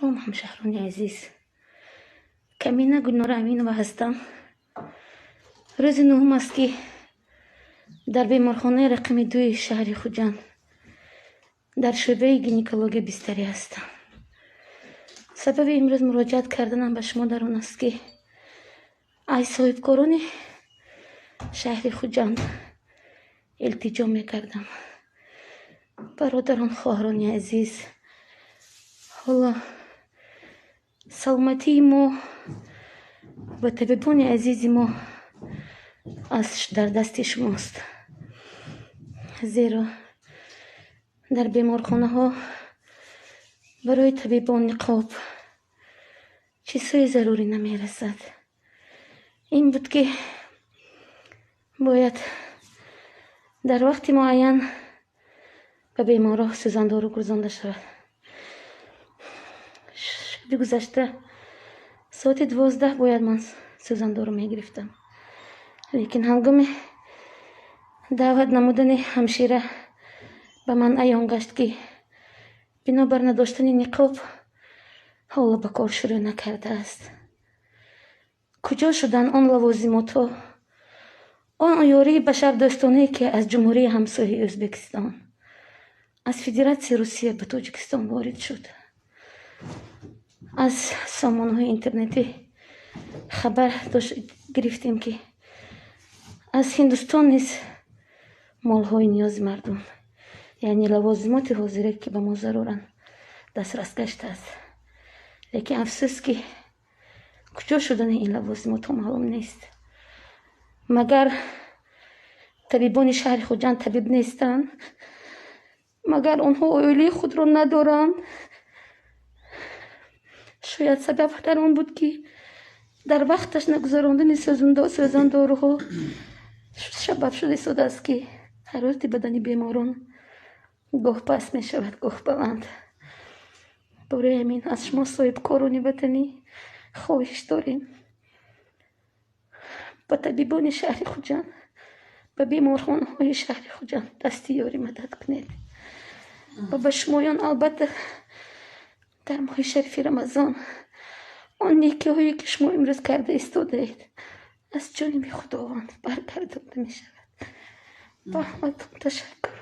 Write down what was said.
سلام همشهران عزیز. کمینه گلنار امینова هستم. روز نهم است که در بیمارخانه رقم 2 شهر خوجند در شعبه گینکولوژی بستری هستم. سبب امروز مراجعت کردنم به شما در آن است که ای صاحبکاران شهر خوجند التجا میکردم. برادران، خواهران عزیز، حالا سلامتی ما و طبیبان عزیز ما در دست شماست. زیرا در بیمارخانه ها برای طبیبان نقاب چیزهای ضروری نمی رسد. این بود که باید در وقت معین به بیمارا سوزندارو گذاشته شود. شب گذشته ساعت 12 باید من سوزندارو می گرفتم، لیکن هنگام دعوت نمودن همشیره به من عیان گشت که بنابر نداشتن نقاب حالا به کار شروع نکرده است. کجا شدن آن لوازمات ها، آن یاری بشردوستانه که از جمهوری همسایه ازبکستان، از فدراسیون روسیه به تاجیکستان وارد شد؟ از سامانه اینترنتی خبر گرفتیم که از هندوستان نیز مالهای نیاز مردم، یعنی لوازمات حاضره که به ما ضرورن، دسترس گشته است. لیکن افسوس که کجا شدن این لوازمات ها معلوم نیست. مگر طبیبان شهر خوجند طبیب نیستند؟ مگر آنها اولی خود را ندارند؟ شاید سبب در آن بود که در وقتش نگذراندن سوزندارها سبب شده است که حرارت بدن بیماران گاه پس می شود گاه بلند. برای همین از شما صاحبکاران وطنی خواهش داریم به طبیبان شهر خوجند، به بیمارخانه های شهر خوجند دست یاری مدد کنید و به شمایان البته در ماه شریف رمضان آن نیکی هایی که شما امروز کرده ایستاده اید از جانب خداوند برگردانده می شود. با رحمتتون تشکر.